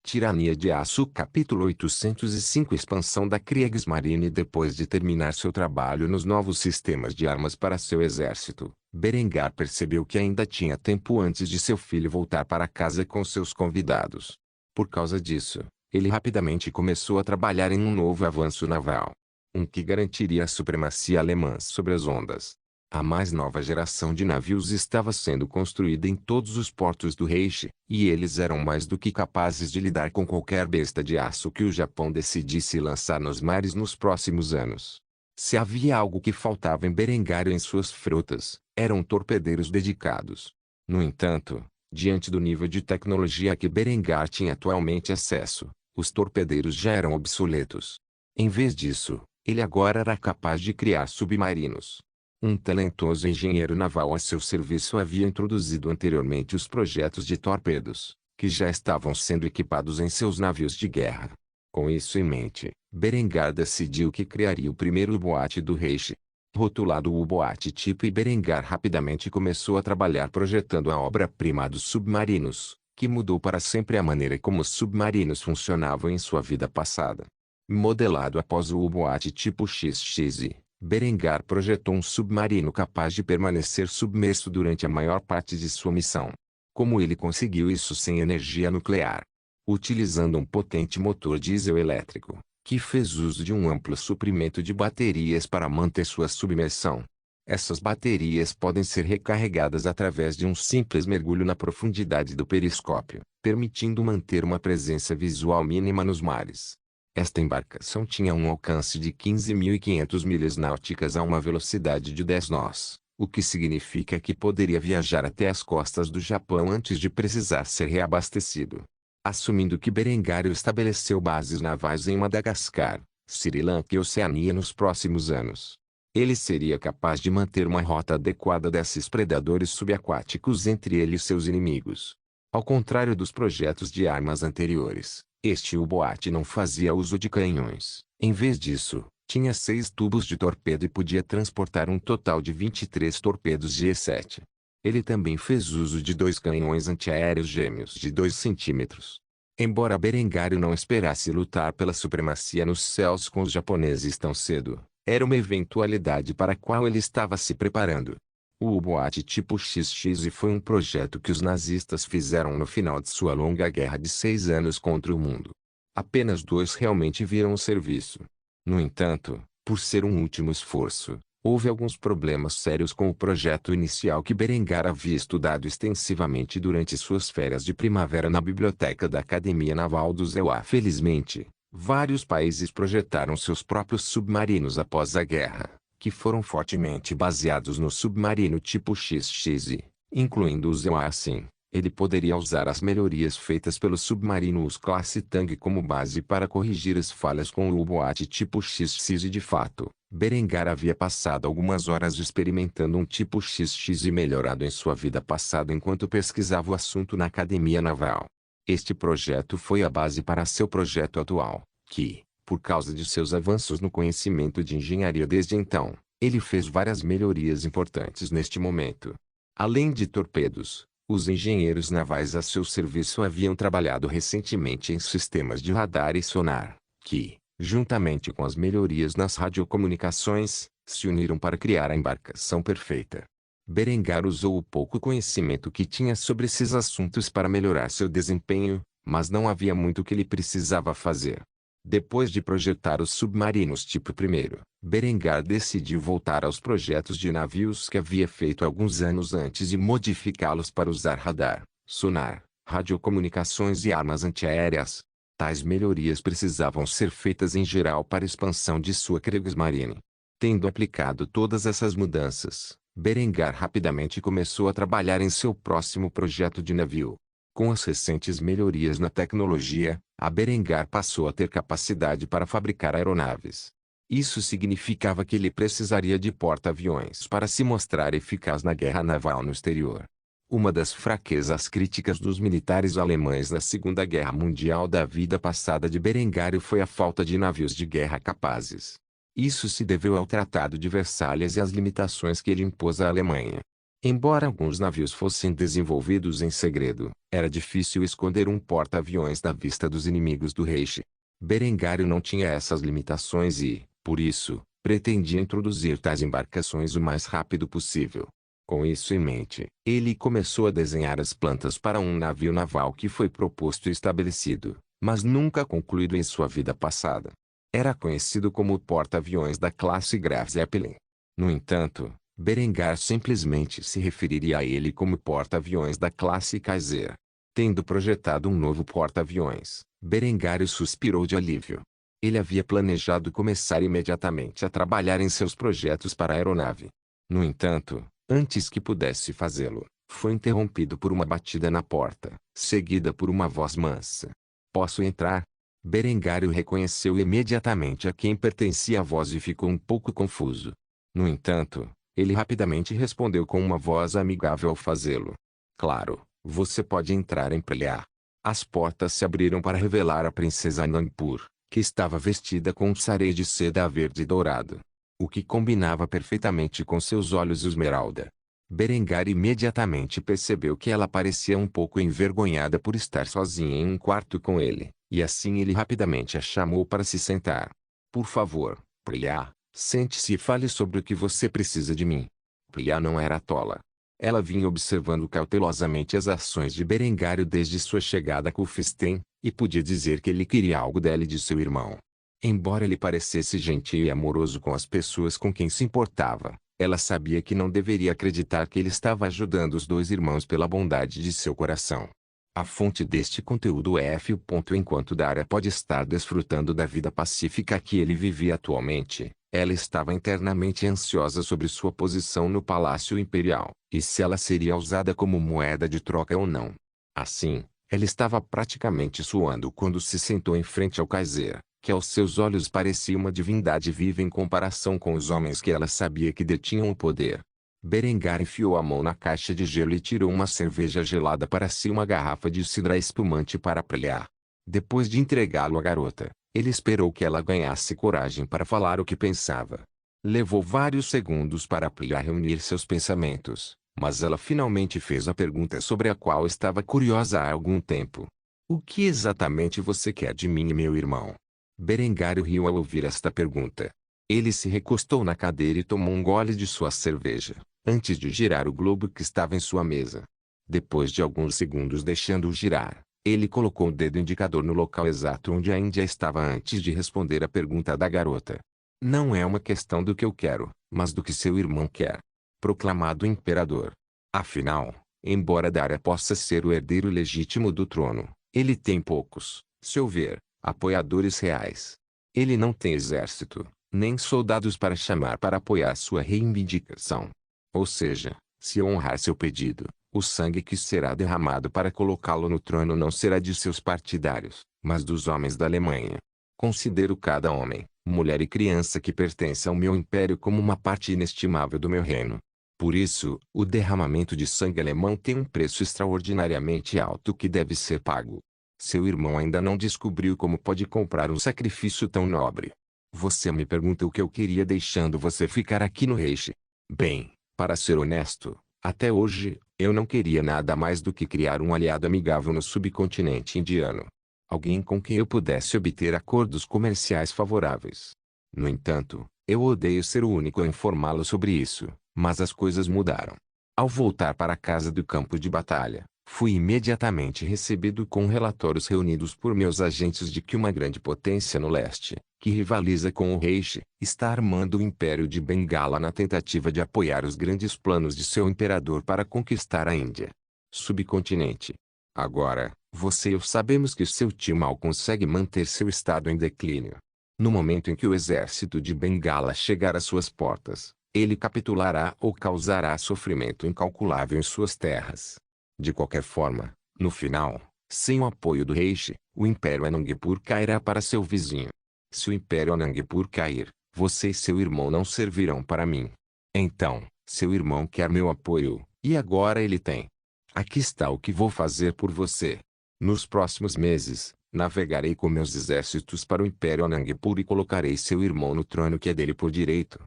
Tirania de Aço Capítulo 805 Expansão da Kriegsmarine. Depois de terminar seu trabalho nos novos sistemas de armas para seu exército, Berengar percebeu que ainda tinha tempo antes de seu filho voltar para casa com seus convidados. Por causa disso, ele rapidamente começou a trabalhar em um novo avanço naval, um que garantiria a supremacia alemã sobre as ondas. A mais nova geração de navios estava sendo construída em todos os portos do Reich, e eles eram mais do que capazes de lidar com qualquer besta de aço que o Japão decidisse lançar nos mares nos próximos anos. Se havia algo que faltava em Berengar e em suas frotas, eram torpedeiros dedicados. No entanto, diante do nível de tecnologia a que Berengar tinha atualmente acesso, os torpedeiros já eram obsoletos. Em vez disso, ele agora era capaz de criar submarinos. Um talentoso engenheiro naval a seu serviço havia introduzido anteriormente os projetos de torpedos, que já estavam sendo equipados em seus navios de guerra. Com isso em mente, Berengar decidiu que criaria o primeiro U-Boat do Reich. Rotulado U-Boat tipo, e Berengar rapidamente começou a trabalhar projetando a obra-prima dos submarinos, que mudou para sempre a maneira como os submarinos funcionavam em sua vida passada. Modelado após o U-Boat tipo XX, Berengar projetou um submarino capaz de permanecer submerso durante a maior parte de sua missão. Como ele conseguiu isso sem energia nuclear? Utilizando um potente motor diesel-elétrico, que fez uso de um amplo suprimento de baterias para manter sua submersão. Essas baterias podem ser recarregadas através de um simples mergulho na profundidade do periscópio, permitindo manter uma presença visual mínima nos mares. Esta embarcação tinha um alcance de 15.500 milhas náuticas a uma velocidade de 10 nós, o que significa que poderia viajar até as costas do Japão antes de precisar ser reabastecido. Assumindo que Berengário estabeleceu bases navais em Madagascar, Sri Lanka e Oceania nos próximos anos, ele seria capaz de manter uma rota adequada desses predadores subaquáticos entre ele e seus inimigos. Ao contrário dos projetos de armas anteriores, este U-Boat não fazia uso de canhões. Em vez disso, tinha 6 tubos de torpedo e podia transportar um total de 23 torpedos G7. Ele também fez uso de 2 canhões antiaéreos gêmeos de 2 centímetros. Embora Berengário não esperasse lutar pela supremacia nos céus com os japoneses tão cedo, era uma eventualidade para a qual ele estava se preparando. O U-Boat tipo XX foi um projeto que os nazistas fizeram no final de sua longa guerra de 6 anos contra o mundo. Apenas 2 realmente viram o serviço. No entanto, por ser um último esforço, houve alguns problemas sérios com o projeto inicial que Berengar havia estudado extensivamente durante suas férias de primavera na biblioteca da Academia Naval do ZEUA. Felizmente, vários países projetaram seus próprios submarinos após a guerra, que foram fortemente baseados no submarino tipo XX, incluindo o ZEUA. Assim, ele poderia usar as melhorias feitas pelo submarino US classe Tang como base para corrigir as falhas com o U-Boat tipo XX. E de fato, Berengar havia passado algumas horas experimentando um tipo XX melhorado em sua vida passada enquanto pesquisava o assunto na Academia Naval. Este projeto foi a base para seu projeto atual, que, por causa de seus avanços no conhecimento de engenharia desde então, ele fez várias melhorias importantes neste momento. Além de torpedos, os engenheiros navais a seu serviço haviam trabalhado recentemente em sistemas de radar e sonar, que, juntamente com as melhorias nas radiocomunicações, se uniram para criar a embarcação perfeita. Berengar usou o pouco conhecimento que tinha sobre esses assuntos para melhorar seu desempenho, mas não havia muito que ele precisava fazer. Depois de projetar os submarinos tipo I, Berengar decidiu voltar aos projetos de navios que havia feito alguns anos antes e modificá-los para usar radar, sonar, radiocomunicações e armas antiaéreas. Tais melhorias precisavam ser feitas em geral para a expansão de sua Kriegsmarine. Tendo aplicado todas essas mudanças, Berengar rapidamente começou a trabalhar em seu próximo projeto de navio. Com as recentes melhorias na tecnologia, a Berengar passou a ter capacidade para fabricar aeronaves. Isso significava que ele precisaria de porta-aviões para se mostrar eficaz na guerra naval no exterior. Uma das fraquezas críticas dos militares alemães na Segunda Guerra Mundial da vida passada de Berengário foi a falta de navios de guerra capazes. Isso se deveu ao Tratado de Versalhes e às limitações que ele impôs à Alemanha. Embora alguns navios fossem desenvolvidos em segredo, era difícil esconder um porta-aviões da vista dos inimigos do Reich. Berengário não tinha essas limitações e, por isso, pretendia introduzir tais embarcações o mais rápido possível. Com isso em mente, ele começou a desenhar as plantas para um navio naval que foi proposto e estabelecido, mas nunca concluído em sua vida passada. Era conhecido como o porta-aviões da classe Graf Zeppelin. No entanto, Berengar simplesmente se referiria a ele como porta-aviões da classe Kaiser. Tendo projetado um novo porta-aviões, Berengário suspirou de alívio. Ele havia planejado começar imediatamente a trabalhar em seus projetos para a aeronave. No entanto, antes que pudesse fazê-lo, foi interrompido por uma batida na porta, seguida por uma voz mansa. "Posso entrar?" Berengário reconheceu imediatamente a quem pertencia a voz e ficou um pouco confuso. No entanto, ele rapidamente respondeu com uma voz amigável ao fazê-lo. "Claro, você pode entrar em Prelia." As portas se abriram para revelar a princesa Anandpur, que estava vestida com um sarê de seda verde e dourado, o que combinava perfeitamente com seus olhos esmeralda. Berengar imediatamente percebeu que ela parecia um pouco envergonhada por estar sozinha em um quarto com ele, e assim ele rapidamente a chamou para se sentar. "Por favor, Priya, sente-se e fale sobre o que você precisa de mim." Priya não era tola. Ela vinha observando cautelosamente as ações de Berengário desde sua chegada a Kufstein, e podia dizer que ele queria algo dela e de seu irmão. Embora ele parecesse gentil e amoroso com as pessoas com quem se importava, ela sabia que não deveria acreditar que ele estava ajudando os dois irmãos pela bondade de seu coração. A fonte deste conteúdo é F. Enquanto Dara pode estar desfrutando da vida pacífica que ele vivia atualmente, ela estava internamente ansiosa sobre sua posição no Palácio Imperial, e se ela seria usada como moeda de troca ou não. Assim, ela estava praticamente suando quando se sentou em frente ao Kaiser, que aos seus olhos parecia uma divindade viva em comparação com os homens que ela sabia que detinham o poder. Berengar enfiou a mão na caixa de gelo e tirou uma cerveja gelada para si e uma garrafa de cidra espumante para prelhar. Depois de entregá-lo à garota, ele esperou que ela ganhasse coragem para falar o que pensava. Levou vários segundos para Priya reunir seus pensamentos, mas ela finalmente fez a pergunta sobre a qual estava curiosa há algum tempo. "O que exatamente você quer de mim e meu irmão?" Berengário riu ao ouvir esta pergunta. Ele se recostou na cadeira e tomou um gole de sua cerveja, antes de girar o globo que estava em sua mesa. Depois de alguns segundos deixando-o girar, ele colocou o dedo indicador no local exato onde a Índia estava antes de responder a pergunta da garota. "Não é uma questão do que eu quero, mas do que seu irmão quer." Proclamado imperador. Afinal, embora Dara possa ser o herdeiro legítimo do trono, ele tem poucos, se houver, apoiadores reais. Ele não tem exército, nem soldados para chamar para apoiar sua reivindicação. Ou seja, se honrar seu pedido, o sangue que será derramado para colocá-lo no trono não será de seus partidários, mas dos homens da Alemanha. Considero cada homem, mulher e criança que pertence ao meu império como uma parte inestimável do meu reino. Por isso, o derramamento de sangue alemão tem um preço extraordinariamente alto que deve ser pago. Seu irmão ainda não descobriu como pode comprar um sacrifício tão nobre. Você me pergunta o que eu queria deixando você ficar aqui no Reich. Bem, para ser honesto, até hoje, eu não queria nada mais do que criar um aliado amigável no subcontinente indiano. Alguém com quem eu pudesse obter acordos comerciais favoráveis. No entanto, eu odeio ser o único a informá-lo sobre isso, mas as coisas mudaram. Ao voltar para a casa do campo de batalha, fui imediatamente recebido com relatórios reunidos por meus agentes de que uma grande potência no leste, que rivaliza com o Reich, está armando o Império de Bengala na tentativa de apoiar os grandes planos de seu imperador para conquistar a Índia. Subcontinente. Agora, você e eu sabemos que seu tio mal consegue manter seu estado em declínio. No momento em que o exército de Bengala chegar às suas portas, ele capitulará ou causará sofrimento incalculável em suas terras. De qualquer forma, no final, sem o apoio do Reich, o Império Anandpur cairá para seu vizinho. Se o Império Anandpur cair, você e seu irmão não servirão para mim. Então, seu irmão quer meu apoio, e agora ele tem. Aqui está o que vou fazer por você. Nos próximos meses, navegarei com meus exércitos para o Império Anandpur e colocarei seu irmão no trono que é dele por direito.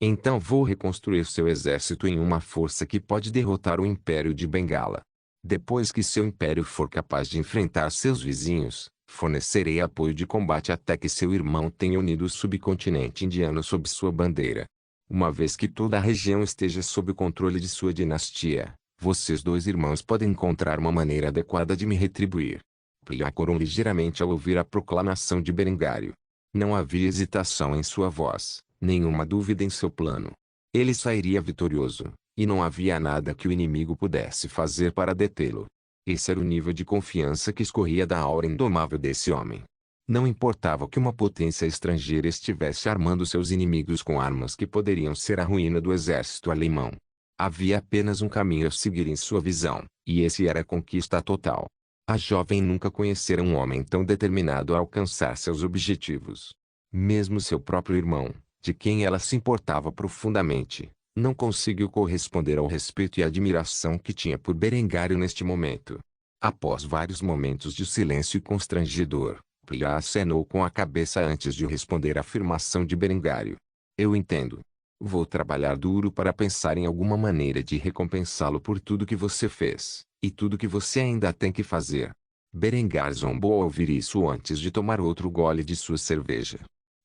Então vou reconstruir seu exército em uma força que pode derrotar o Império de Bengala. Depois que seu império for capaz de enfrentar seus vizinhos, fornecerei apoio de combate até que seu irmão tenha unido o subcontinente indiano sob sua bandeira. Uma vez que toda a região esteja sob o controle de sua dinastia, vocês dois irmãos podem encontrar uma maneira adequada de me retribuir. Plea corou ligeiramente ao ouvir a proclamação de Berengário. Não havia hesitação em sua voz, nenhuma dúvida em seu plano. Ele sairia vitorioso, e não havia nada que o inimigo pudesse fazer para detê-lo. Esse era o nível de confiança que escorria da aura indomável desse homem. Não importava que uma potência estrangeira estivesse armando seus inimigos com armas que poderiam ser a ruína do exército alemão. Havia apenas um caminho a seguir em sua visão, e esse era a conquista total. A jovem nunca conhecera um homem tão determinado a alcançar seus objetivos. Mesmo seu próprio irmão, de quem ela se importava profundamente, não conseguiu corresponder ao respeito e admiração que tinha por Berengário neste momento. Após vários momentos de silêncio constrangedor, Plea acenou com a cabeça antes de responder à afirmação de Berengário. Eu entendo. Vou trabalhar duro para pensar em alguma maneira de recompensá-lo por tudo que você fez, e tudo que você ainda tem que fazer. Berengar zombou ao ouvir isso antes de tomar outro gole de sua cerveja.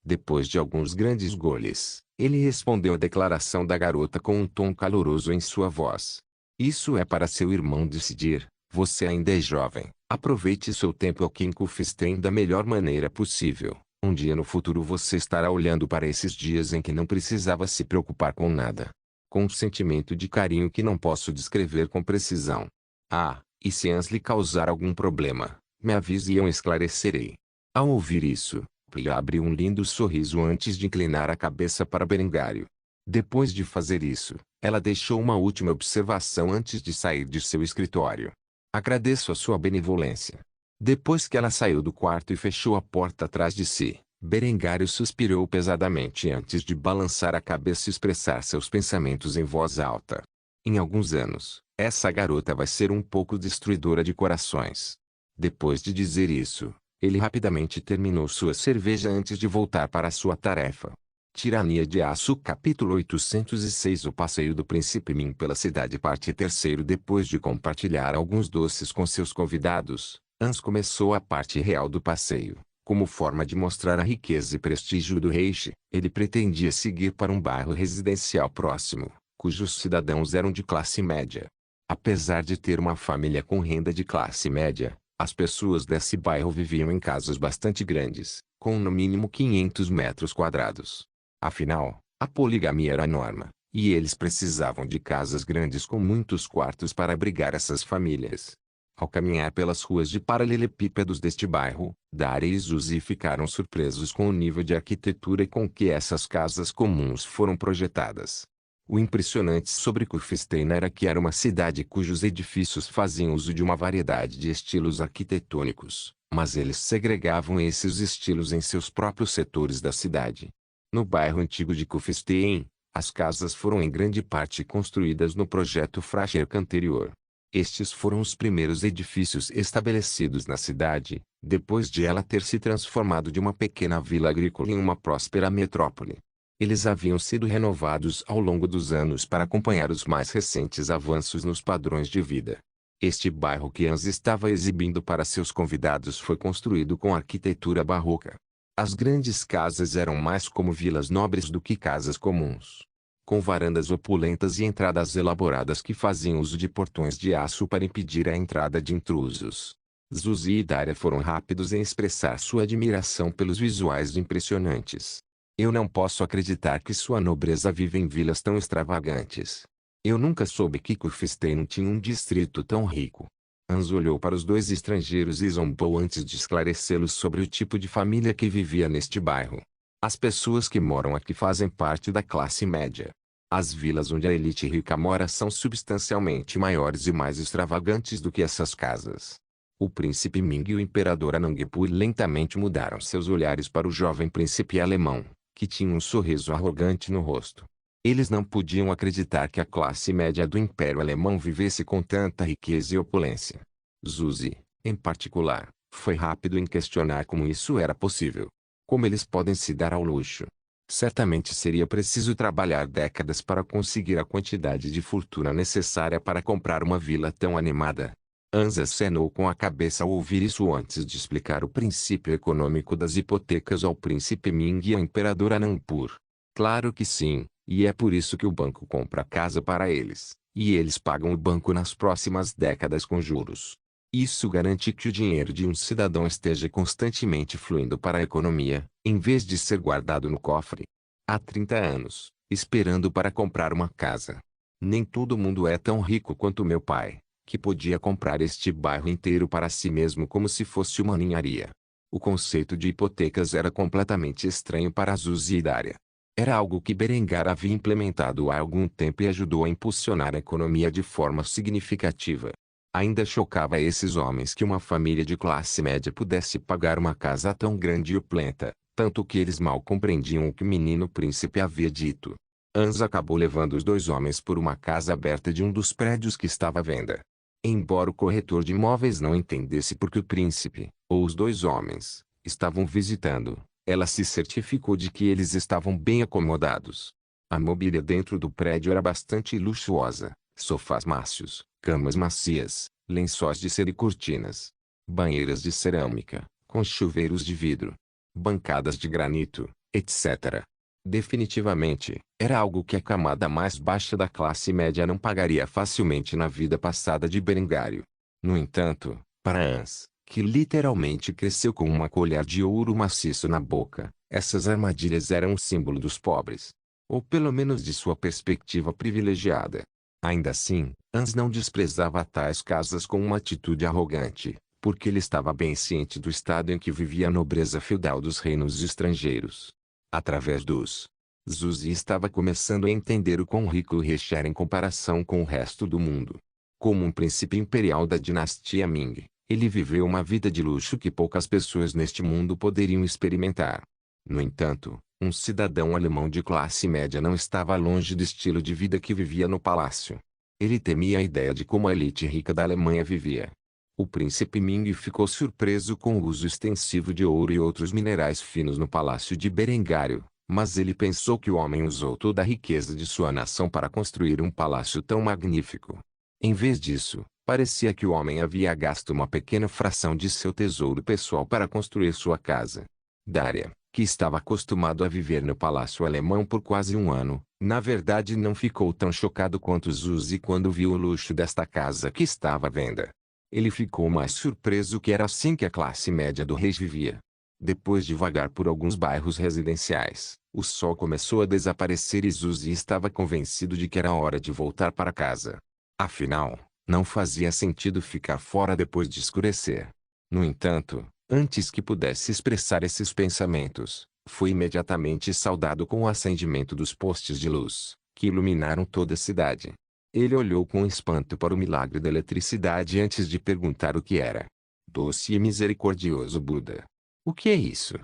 Depois de alguns grandes goles, ele respondeu à declaração da garota com um tom caloroso em sua voz. Isso é para seu irmão decidir. Você ainda é jovem. Aproveite seu tempo aqui em Kufstein da melhor maneira possível. Um dia no futuro você estará olhando para esses dias em que não precisava se preocupar com nada. Com um sentimento de carinho que não posso descrever com precisão. Ah, e se Ans lhe causar algum problema, me avise e eu esclarecerei. Ao ouvir isso, Plea abriu um lindo sorriso antes de inclinar a cabeça para Berengário. Depois de fazer isso, ela deixou uma última observação antes de sair de seu escritório. Agradeço a sua benevolência. Depois que ela saiu do quarto e fechou a porta atrás de si, Berengário suspirou pesadamente antes de balançar a cabeça e expressar seus pensamentos em voz alta. Em alguns anos, essa garota vai ser um pouco destruidora de corações. Depois de dizer isso, ele rapidamente terminou sua cerveja antes de voltar para sua tarefa. Tirania de Aço Capítulo 806 O passeio do Príncipe Min pela cidade parte 3 Depois de compartilhar alguns doces com seus convidados, Ans começou a parte real do passeio. Como forma de mostrar a riqueza e prestígio do Reich, ele pretendia seguir para um bairro residencial próximo, cujos cidadãos eram de classe média. Apesar de ter uma família com renda de classe média, as pessoas desse bairro viviam em casas bastante grandes, com no mínimo 500 metros quadrados. Afinal, a poligamia era a norma, e eles precisavam de casas grandes com muitos quartos para abrigar essas famílias. Ao caminhar pelas ruas de paralelepípedos deste bairro, Dara e Zuzi ficaram surpresos com o nível de arquitetura com que essas casas comuns foram projetadas. O impressionante sobre Kufstein era que era uma cidade cujos edifícios faziam uso de uma variedade de estilos arquitetônicos, mas eles segregavam esses estilos em seus próprios setores da cidade. No bairro antigo de Kufstein, as casas foram em grande parte construídas no projeto Fracherk anterior. Estes foram os primeiros edifícios estabelecidos na cidade, depois de ela ter se transformado de uma pequena vila agrícola em uma próspera metrópole. Eles haviam sido renovados ao longo dos anos para acompanhar os mais recentes avanços nos padrões de vida. Este bairro que Ans estava exibindo para seus convidados foi construído com arquitetura barroca. As grandes casas eram mais como vilas nobres do que casas comuns, com varandas opulentas e entradas elaboradas que faziam uso de portões de aço para impedir a entrada de intrusos. Zuzi e Daria foram rápidos em expressar sua admiração pelos visuais impressionantes. Eu não posso acreditar que sua nobreza vive em vilas tão extravagantes. Eu nunca soube que Kufstein tinha um distrito tão rico. Ans olhou para os dois estrangeiros e zombou antes de esclarecê-los sobre o tipo de família que vivia neste bairro. As pessoas que moram aqui fazem parte da classe média. As vilas onde a elite rica mora são substancialmente maiores e mais extravagantes do que essas casas. O príncipe Ming e o imperador Anangpur lentamente mudaram seus olhares para o jovem príncipe alemão, que tinha um sorriso arrogante no rosto. Eles não podiam acreditar que a classe média do Império Alemão vivesse com tanta riqueza e opulência. Zuzi, em particular, foi rápido em questionar como isso era possível. Como eles podem se dar ao luxo? Certamente seria preciso trabalhar décadas para conseguir a quantidade de fortuna necessária para comprar uma vila tão animada. Hans acenou com a cabeça ao ouvir isso antes de explicar o princípio econômico das hipotecas ao príncipe Ming e à imperadora Anandpur. Claro que sim, e é por isso que o banco compra a casa para eles, e eles pagam o banco nas próximas décadas com juros. Isso garante que o dinheiro de um cidadão esteja constantemente fluindo para a economia, em vez de ser guardado no cofre. Há 30 anos, esperando para comprar uma casa. Nem todo mundo é tão rico quanto meu pai, que podia comprar este bairro inteiro para si mesmo como se fosse uma ninharia. O conceito de hipotecas era completamente estranho para Zuzi e Daria. Era algo que Berengar havia implementado há algum tempo e ajudou a impulsionar a economia de forma significativa. Ainda chocava a esses homens que uma família de classe média pudesse pagar uma casa tão grande e opulenta, tanto que eles mal compreendiam o que o menino príncipe havia dito. Hans acabou levando os dois homens por uma casa aberta de um dos prédios que estava à venda. Embora o corretor de imóveis não entendesse porque o príncipe, ou os dois homens, estavam visitando, ela se certificou de que eles estavam bem acomodados. A mobília dentro do prédio era bastante luxuosa. Sofás mácios, camas macias, lençóis de seda e cortinas. Banheiras de cerâmica, com chuveiros de vidro. Bancadas de granito, etc. Definitivamente, era algo que a camada mais baixa da classe média não pagaria facilmente na vida passada de Berengário. No entanto, para Hans, que literalmente cresceu com uma colher de ouro maciço na boca, essas armadilhas eram um símbolo dos pobres. Ou pelo menos de sua perspectiva privilegiada. Ainda assim, Hans não desprezava tais casas com uma atitude arrogante, porque ele estava bem ciente do estado em que vivia a nobreza feudal dos reinos estrangeiros. Através dos Zuzi estava começando a entender o quão rico o Reich era em comparação com o resto do mundo. Como um príncipe imperial da dinastia Ming, ele viveu uma vida de luxo que poucas pessoas neste mundo poderiam experimentar. No entanto, um cidadão alemão de classe média não estava longe do estilo de vida que vivia no palácio. Ele temia a ideia de como a elite rica da Alemanha vivia. O príncipe Ming ficou surpreso com o uso extensivo de ouro e outros minerais finos no palácio de Berengário, mas ele pensou que o homem usou toda a riqueza de sua nação para construir um palácio tão magnífico. Em vez disso, parecia que o homem havia gasto uma pequena fração de seu tesouro pessoal para construir sua casa. Daria, que estava acostumado a viver no palácio alemão por quase um ano, na verdade não ficou tão chocado quanto Zuzi quando viu o luxo desta casa que estava à venda. Ele ficou mais surpreso que era assim que a classe média do rei vivia. Depois de vagar por alguns bairros residenciais, o sol começou a desaparecer e Zuzi estava convencido de que era hora de voltar para casa. Afinal, não fazia sentido ficar fora depois de escurecer. No entanto, antes que pudesse expressar esses pensamentos, foi imediatamente saudado com o acendimento dos postes de luz, que iluminaram toda a cidade. Ele olhou com espanto para o milagre da eletricidade antes de perguntar o que era. Doce e misericordioso Buda. O que é isso?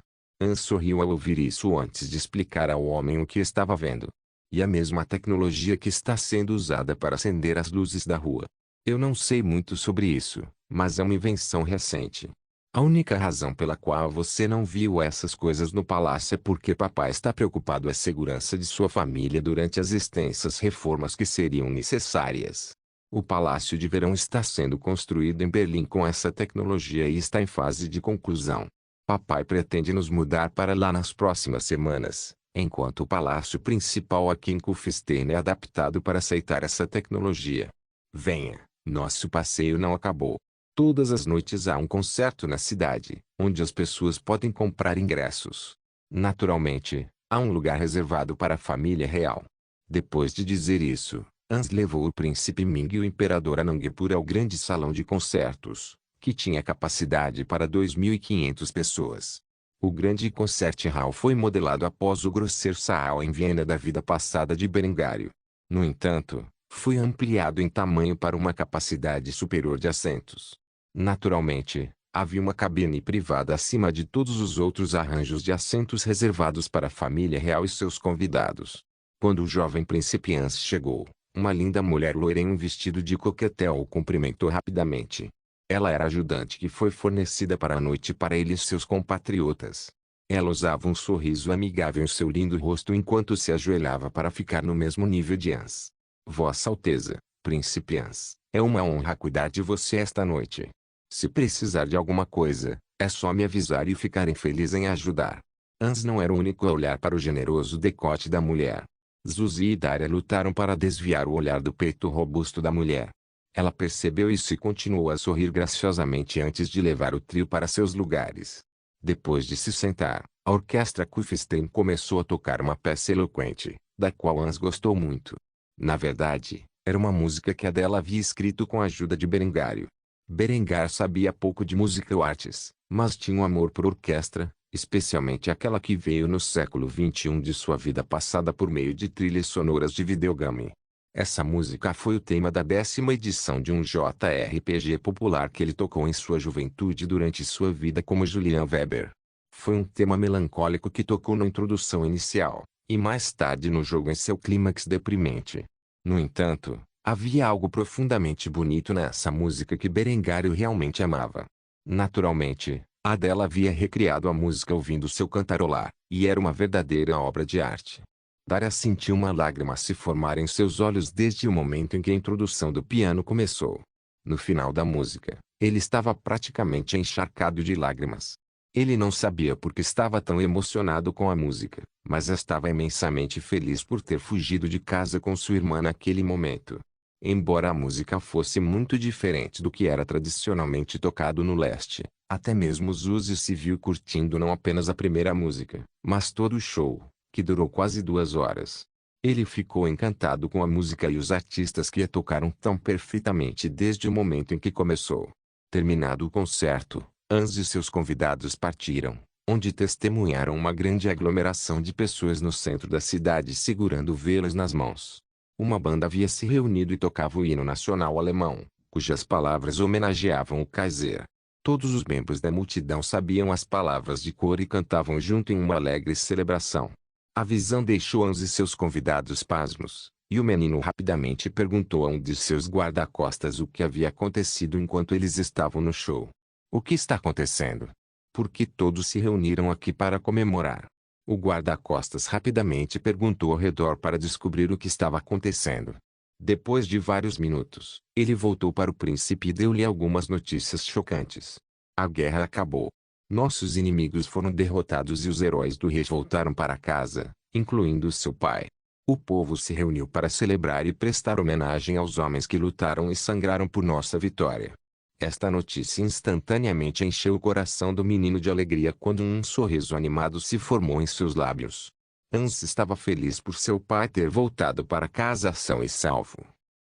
Hans sorriu ao ouvir isso antes de explicar ao homem o que estava vendo. E a mesma tecnologia que está sendo usada para acender as luzes da rua. Eu não sei muito sobre isso, mas é uma invenção recente. A única razão pela qual você não viu essas coisas no palácio é porque papai está preocupado com a segurança de sua família durante as extensas reformas que seriam necessárias. O Palácio de Verão está sendo construído em Berlim com essa tecnologia e está em fase de conclusão. Papai pretende nos mudar para lá nas próximas semanas, enquanto o palácio principal aqui em Kufstein é adaptado para aceitar essa tecnologia. Venha, nosso passeio não acabou. Todas as noites há um concerto na cidade, onde as pessoas podem comprar ingressos. Naturalmente, há um lugar reservado para a família real. Depois de dizer isso, Hans levou o príncipe Ming e o imperador Anangpur ao grande salão de concertos, que tinha capacidade para 2.500 pessoas. O grande concert hall foi modelado após o Grosserssaal em Viena da vida passada de Berengário. No entanto, foi ampliado em tamanho para uma capacidade superior de assentos. Naturalmente, havia uma cabine privada acima de todos os outros arranjos de assentos reservados para a família real e seus convidados. Quando o jovem príncipe Hans chegou, uma linda mulher loira em um vestido de coquetel o cumprimentou rapidamente. Ela era a ajudante que foi fornecida para a noite para ele e seus compatriotas. Ela usava um sorriso amigável em seu lindo rosto enquanto se ajoelhava para ficar no mesmo nível de Hans. Vossa Alteza, Príncipe Hans, é uma honra cuidar de você esta noite. Se precisar de alguma coisa, é só me avisar e ficarei feliz em ajudar. Hans não era o único a olhar para o generoso decote da mulher. Suzy e Daria lutaram para desviar o olhar do peito robusto da mulher. Ela percebeu isso e continuou a sorrir graciosamente antes de levar o trio para seus lugares. Depois de se sentar, a orquestra Kufstein começou a tocar uma peça eloquente, da qual Hans gostou muito. Na verdade, era uma música que Adela havia escrito com a ajuda de Berengário. Berengar sabia pouco de música ou artes, mas tinha um amor por orquestra, especialmente aquela que veio no século XXI de sua vida passada por meio de trilhas sonoras de videogame. Essa música foi o tema da 10ª edição de um JRPG popular que ele tocou em sua juventude durante sua vida como Julian Weber. Foi um tema melancólico que tocou na introdução inicial, e mais tarde no jogo em seu clímax deprimente. No entanto, havia algo profundamente bonito nessa música que Berengário realmente amava. Naturalmente, Adela havia recriado a música ouvindo seu cantarolar, e era uma verdadeira obra de arte. Daria sentiu uma lágrima se formar em seus olhos desde o momento em que a introdução do piano começou. No final da música, ele estava praticamente encharcado de lágrimas. Ele não sabia por que estava tão emocionado com a música, mas estava imensamente feliz por ter fugido de casa com sua irmã naquele momento. Embora a música fosse muito diferente do que era tradicionalmente tocado no leste, até mesmo Suzy se viu curtindo não apenas a primeira música, mas todo o show, que durou quase 2 horas. Ele ficou encantado com a música e os artistas que a tocaram tão perfeitamente desde o momento em que começou. Terminado o concerto, Hans e seus convidados partiram, onde testemunharam uma grande aglomeração de pessoas no centro da cidade segurando velas nas mãos. Uma banda havia se reunido e tocava o hino nacional alemão, cujas palavras homenageavam o Kaiser. Todos os membros da multidão sabiam as palavras de cor e cantavam junto em uma alegre celebração. A visão deixou Hans e seus convidados pasmos, e o menino rapidamente perguntou a um de seus guarda-costas o que havia acontecido enquanto eles estavam no show. O que está acontecendo? Por que todos se reuniram aqui para comemorar? O guarda-costas rapidamente perguntou ao redor para descobrir o que estava acontecendo. Depois de vários minutos, ele voltou para o príncipe e deu-lhe algumas notícias chocantes. A guerra acabou. Nossos inimigos foram derrotados e os heróis do rei voltaram para casa, incluindo seu pai. O povo se reuniu para celebrar e prestar homenagem aos homens que lutaram e sangraram por nossa vitória. Esta notícia instantaneamente encheu o coração do menino de alegria quando um sorriso animado se formou em seus lábios. Hans estava feliz por seu pai ter voltado para casa são e salvo.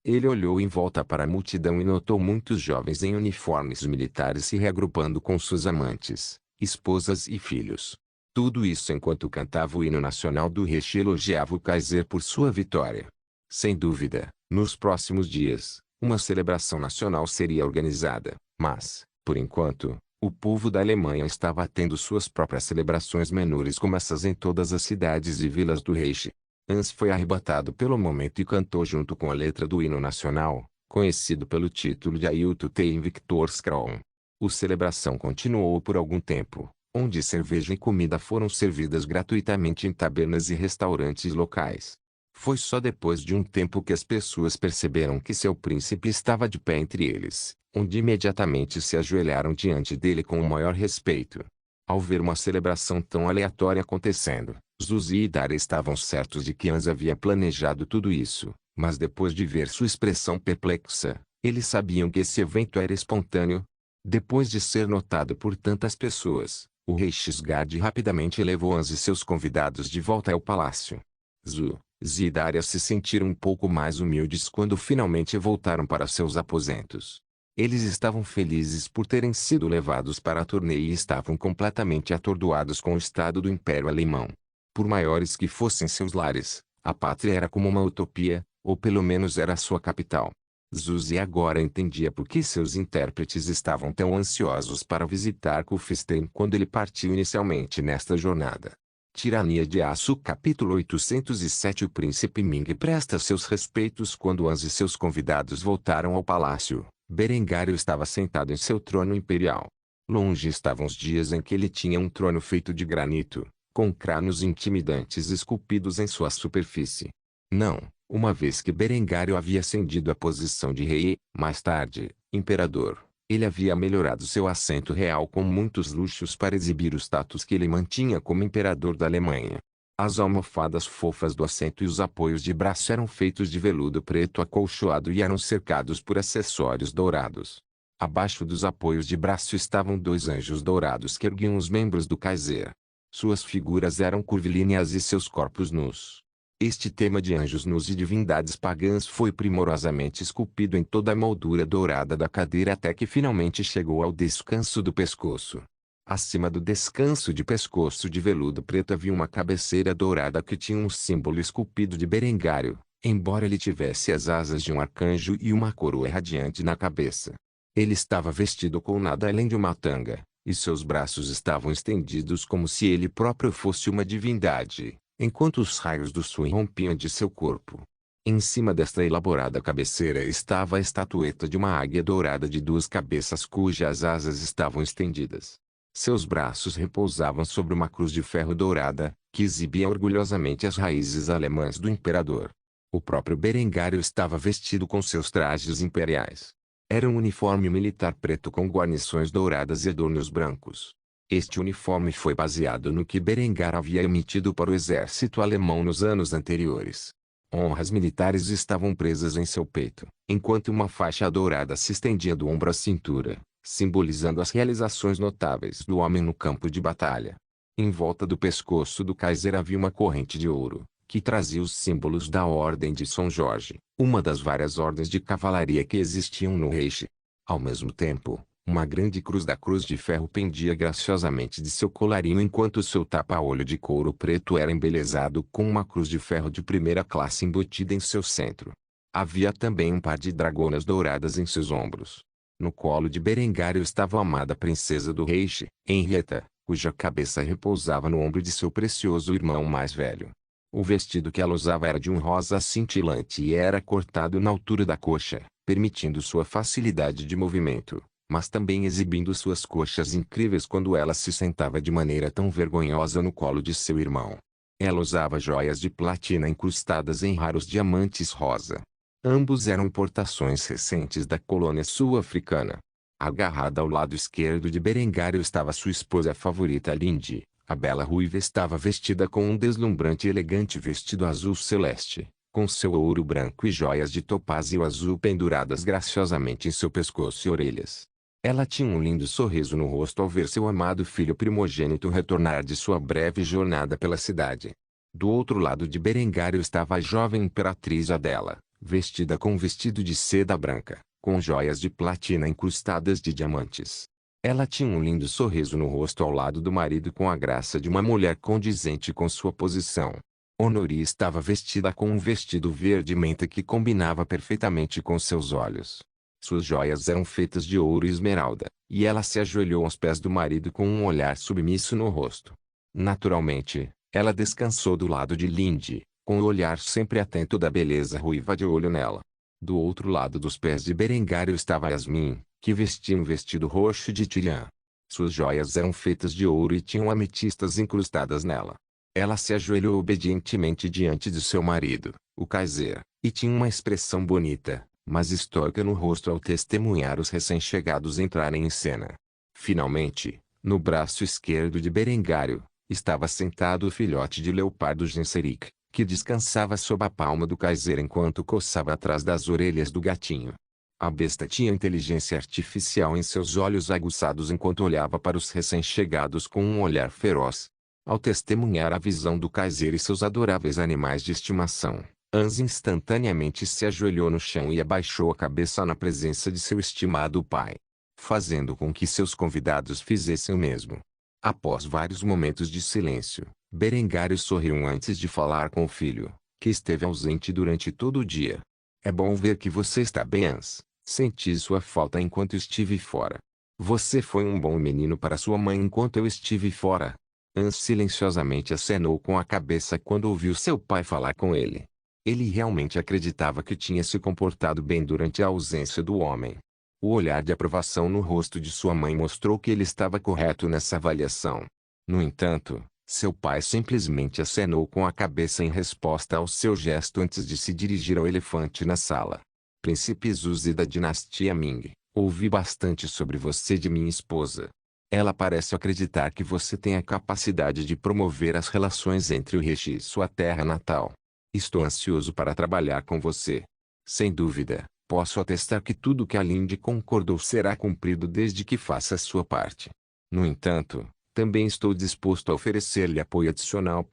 Ele olhou em volta para a multidão e notou muitos jovens em uniformes militares se reagrupando com suas amantes, esposas e filhos. Tudo isso enquanto cantava o hino nacional do rei e elogiava o Kaiser por sua vitória. Sem dúvida, nos próximos dias, uma celebração nacional seria organizada, mas, por enquanto, o povo da Alemanha estava tendo suas próprias celebrações menores como essas em todas as cidades e vilas do Reich. Hans foi arrebatado pelo momento e cantou junto com a letra do hino nacional, conhecido pelo título de Ailton tem Victorskron. A celebração continuou por algum tempo, onde cerveja e comida foram servidas gratuitamente em tabernas e restaurantes locais. Foi só depois de um tempo que as pessoas perceberam que seu príncipe estava de pé entre eles, onde imediatamente se ajoelharam diante dele com o maior respeito. Ao ver uma celebração tão aleatória acontecendo, Suzy e Daria estavam certos de que Hans havia planejado tudo isso, mas depois de ver sua expressão perplexa, eles sabiam que esse evento era espontâneo. Depois de ser notado por tantas pessoas, o rei Xgard rapidamente levou Hans e seus convidados de volta ao palácio. Suzy e Daria se sentiram um pouco mais humildes quando finalmente voltaram para seus aposentos. Eles estavam felizes por terem sido levados para a turnê e estavam completamente atordoados com o estado do Império Alemão. Por maiores que fossem seus lares, a pátria era como uma utopia, ou pelo menos era sua capital. Suzy agora entendia por que seus intérpretes estavam tão ansiosos para visitar Kufstein quando ele partiu inicialmente nesta jornada. Tirania de Aço Capítulo 807 O príncipe Ming presta seus respeitos quando Hans e seus convidados voltaram ao palácio. Berengário estava sentado em seu trono imperial. Longe estavam os dias em que ele tinha um trono feito de granito, com crânios intimidantes esculpidos em sua superfície. Não, uma vez que Berengário havia ascendido à posição de rei e, mais tarde, imperador, ele havia melhorado seu assento real com muitos luxos para exibir o status que ele mantinha como imperador da Alemanha. As almofadas fofas do assento e os apoios de braço eram feitos de veludo preto acolchoado e eram cercados por acessórios dourados. Abaixo dos apoios de braço estavam dois anjos dourados que erguiam os membros do Kaiser. Suas figuras eram curvilíneas e seus corpos nus. Este tema de anjos nus e divindades pagãs foi primorosamente esculpido em toda a moldura dourada da cadeira até que finalmente chegou ao descanso do pescoço. Acima do descanso de pescoço de veludo preto havia uma cabeceira dourada que tinha um símbolo esculpido de Berengário, embora ele tivesse as asas de um arcanjo e uma coroa radiante na cabeça. Ele estava vestido com nada além de uma tanga, e seus braços estavam estendidos como se ele próprio fosse uma divindade, enquanto os raios do sol rompiam de seu corpo. Em cima desta elaborada cabeceira estava a estatueta de uma águia dourada de duas cabeças cujas asas estavam estendidas. Seus braços repousavam sobre uma cruz de ferro dourada, que exibia orgulhosamente as raízes alemãs do imperador. O próprio Berengário estava vestido com seus trajes imperiais. Era um uniforme militar preto com guarnições douradas e adornos brancos. Este uniforme foi baseado no que Berengar havia emitido para o exército alemão nos anos anteriores. Honras militares estavam presas em seu peito, enquanto uma faixa dourada se estendia do ombro à cintura, simbolizando as realizações notáveis do homem no campo de batalha. Em volta do pescoço do Kaiser havia uma corrente de ouro, que trazia os símbolos da Ordem de São Jorge, uma das várias ordens de cavalaria que existiam no Reich. Ao mesmo tempo, uma grande cruz da cruz de ferro pendia graciosamente de seu colarinho enquanto seu tapa-olho de couro preto era embelezado com uma cruz de ferro de primeira classe embutida em seu centro. Havia também um par de dragonas douradas em seus ombros. No colo de Berengário estava a amada princesa do Reich, Henrietta, cuja cabeça repousava no ombro de seu precioso irmão mais velho. O vestido que ela usava era de um rosa cintilante e era cortado na altura da coxa, permitindo sua facilidade de movimento, mas também exibindo suas coxas incríveis quando ela se sentava de maneira tão vergonhosa no colo de seu irmão. Ela usava joias de platina incrustadas em raros diamantes rosa. Ambos eram importações recentes da colônia sul-africana. Agarrada ao lado esquerdo de Berengário estava sua esposa favorita Linde. A bela ruiva estava vestida com um deslumbrante e elegante vestido azul celeste, com seu ouro branco e joias de topázio azul penduradas graciosamente em seu pescoço e orelhas. Ela tinha um lindo sorriso no rosto ao ver seu amado filho primogênito retornar de sua breve jornada pela cidade. Do outro lado de Berengário estava a jovem imperatriz Adela, vestida com um vestido de seda branca, com joias de platina incrustadas de diamantes. Ela tinha um lindo sorriso no rosto ao lado do marido com a graça de uma mulher condizente com sua posição. Honoria estava vestida com um vestido verde menta que combinava perfeitamente com seus olhos. Suas joias eram feitas de ouro e esmeralda, e ela se ajoelhou aos pés do marido com um olhar submisso no rosto. Naturalmente, ela descansou do lado de Linde, com o olhar sempre atento da beleza ruiva de olho nela. Do outro lado dos pés de Berengário estava Yasmin, que vestia um vestido roxo de tilhã. Suas joias eram feitas de ouro e tinham ametistas incrustadas nela. Ela se ajoelhou obedientemente diante de seu marido, o Kaiser, e tinha uma expressão bonita, mas estoica no rosto ao testemunhar os recém-chegados entrarem em cena. Finalmente, no braço esquerdo de Berengário, estava sentado o filhote de leopardo Genseric, que descansava sob a palma do Kaiser enquanto coçava atrás das orelhas do gatinho. A besta tinha inteligência artificial em seus olhos aguçados enquanto olhava para os recém-chegados com um olhar feroz. Ao testemunhar a visão do Kaiser e seus adoráveis animais de estimação, Hans instantaneamente se ajoelhou no chão e abaixou a cabeça na presença de seu estimado pai, fazendo com que seus convidados fizessem o mesmo. Após vários momentos de silêncio, Berengário sorriu antes de falar com o filho, que esteve ausente durante todo o dia. É bom ver que você está bem, Hans. Senti sua falta enquanto estive fora. Você foi um bom menino para sua mãe enquanto eu estive fora. Hans silenciosamente acenou com a cabeça quando ouviu seu pai falar com ele. Ele realmente acreditava que tinha se comportado bem durante a ausência do homem. O olhar de aprovação no rosto de sua mãe mostrou que ele estava correto nessa avaliação. No entanto, seu pai simplesmente acenou com a cabeça em resposta ao seu gesto antes de se dirigir ao elefante na sala. Príncipe Zuzi da dinastia Ming, ouvi bastante sobre você de minha esposa. Ela parece acreditar que você tem a capacidade de promover as relações entre o Rishi e sua terra natal. Estou ansioso para trabalhar com você. Sem dúvida, posso atestar que tudo que a Linde concordou será cumprido desde que faça a sua parte. No entanto, também estou disposto a oferecer-lhe apoio adicional.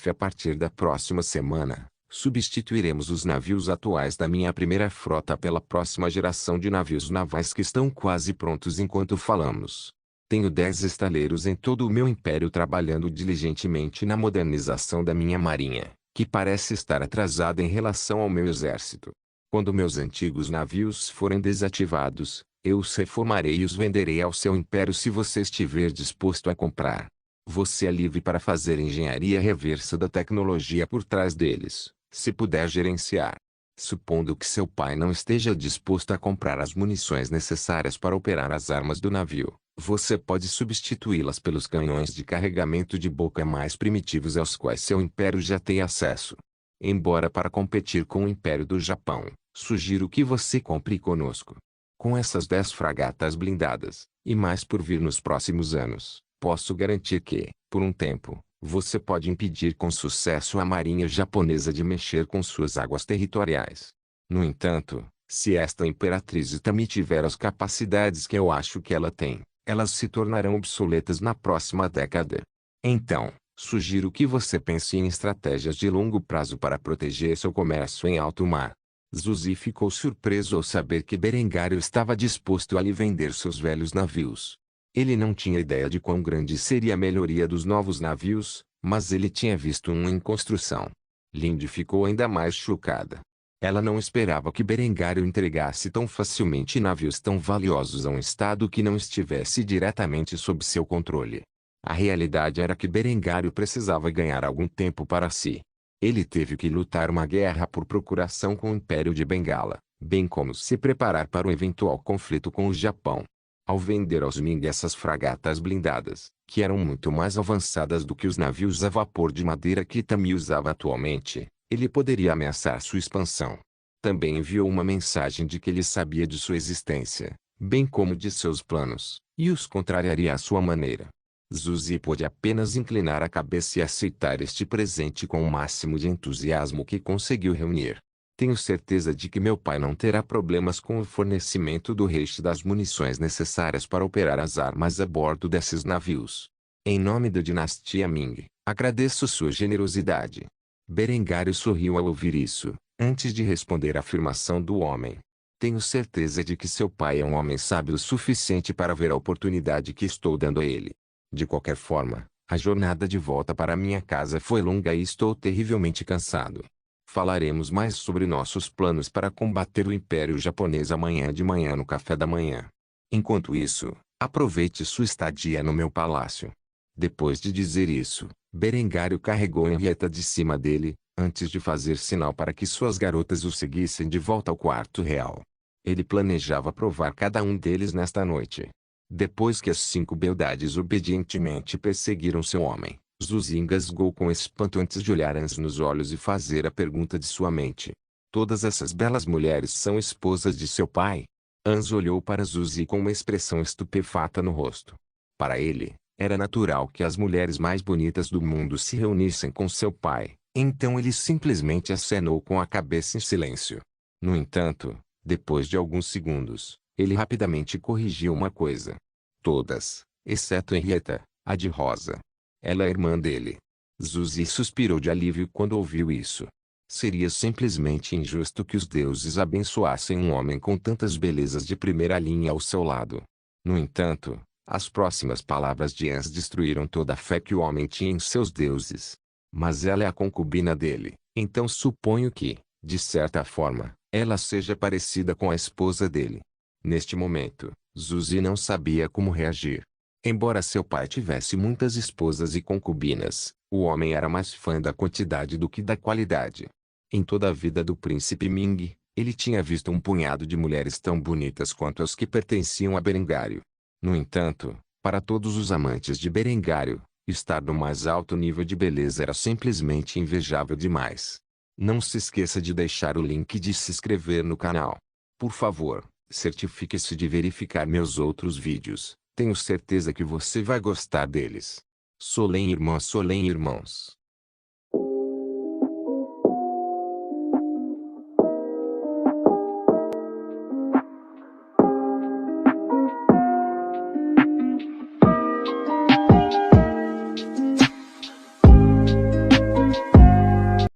A partir da próxima semana, substituiremos os navios atuais da minha primeira frota pela próxima geração de navios navais que estão quase prontos enquanto falamos. Tenho 10 estaleiros em todo o meu império trabalhando diligentemente na modernização da minha marinha, que parece estar atrasada em relação ao meu exército. Quando meus antigos navios forem desativados, eu os reformarei e os venderei ao seu império se você estiver disposto a comprar. Você é livre para fazer engenharia reversa da tecnologia por trás deles, se puder gerenciar. Supondo que seu pai não esteja disposto a comprar as munições necessárias para operar as armas do navio, você pode substituí-las pelos canhões de carregamento de boca mais primitivos aos quais seu império já tem acesso. Embora para competir com o Império do Japão, sugiro que você compre conosco. Com essas 10 fragatas blindadas, e mais por vir nos próximos anos, posso garantir que, por um tempo, você pode impedir com sucesso a marinha japonesa de mexer com suas águas territoriais. No entanto, se esta imperatriz Itami tiver as capacidades que eu acho que ela tem, elas se tornarão obsoletas na próxima década. Então, sugiro que você pense em estratégias de longo prazo para proteger seu comércio em alto mar. Zuzi ficou surpreso ao saber que Berengário estava disposto a lhe vender seus velhos navios. Ele não tinha ideia de quão grande seria a melhoria dos novos navios, mas ele tinha visto um em construção. Linde ficou ainda mais chocada. Ela não esperava que Berengário entregasse tão facilmente navios tão valiosos a um estado que não estivesse diretamente sob seu controle. A realidade era que Berengário precisava ganhar algum tempo para si. Ele teve que lutar uma guerra por procuração com o Império de Bengala, bem como se preparar para um eventual conflito com o Japão. Ao vender aos Ming essas fragatas blindadas, que eram muito mais avançadas do que os navios a vapor de madeira que Itami usava atualmente, ele poderia ameaçar sua expansão. Também enviou uma mensagem de que ele sabia de sua existência, bem como de seus planos, e os contrariaria à sua maneira. Zuzi pôde apenas inclinar a cabeça e aceitar este presente com o máximo de entusiasmo que conseguiu reunir. Tenho certeza de que meu pai não terá problemas com o fornecimento do resto das munições necessárias para operar as armas a bordo desses navios. Em nome da dinastia Ming, agradeço sua generosidade. Berengário sorriu ao ouvir isso, antes de responder à afirmação do homem. Tenho certeza de que seu pai é um homem sábio o suficiente para ver a oportunidade que estou dando a ele. De qualquer forma, a jornada de volta para minha casa foi longa e estou terrivelmente cansado. Falaremos mais sobre nossos planos para combater o Império Japonês amanhã de manhã no café da manhã. Enquanto isso, aproveite sua estadia no meu palácio. Depois de dizer isso, Berengário carregou Henrietta de cima dele, antes de fazer sinal para que suas garotas o seguissem de volta ao quarto real. Ele planejava provar cada um deles nesta noite. Depois que as 5 beldades obedientemente perseguiram seu homem, Zuzi engasgou com espanto antes de olhar Ans nos olhos e fazer a pergunta de sua mente. Todas essas belas mulheres são esposas de seu pai? Ans olhou para Zuzi com uma expressão estupefata no rosto. Para ele, era natural que as mulheres mais bonitas do mundo se reunissem com seu pai, então ele simplesmente acenou com a cabeça em silêncio. No entanto, depois de alguns segundos, ele rapidamente corrigiu uma coisa. Todas, exceto Henrietta, a de rosa. Ela é irmã dele. Zuzi suspirou de alívio quando ouviu isso. Seria simplesmente injusto que os deuses abençoassem um homem com tantas belezas de primeira linha ao seu lado. No entanto, as próximas palavras de Ans destruíram toda a fé que o homem tinha em seus deuses. Mas ela é a concubina dele, então suponho que, de certa forma, ela seja parecida com a esposa dele. Neste momento, Zuzi não sabia como reagir. Embora seu pai tivesse muitas esposas e concubinas, o homem era mais fã da quantidade do que da qualidade. Em toda a vida do príncipe Ming, Ele tinha visto um punhado de mulheres tão bonitas quanto as que pertenciam a Berengário. No entanto, para todos os amantes de Berengário, estar no mais alto nível de beleza era simplesmente invejável demais. Não se esqueça de deixar o link de se inscrever no canal. Por favor, certifique-se de verificar meus outros vídeos. Tenho certeza que você vai gostar deles. Solém irmãos.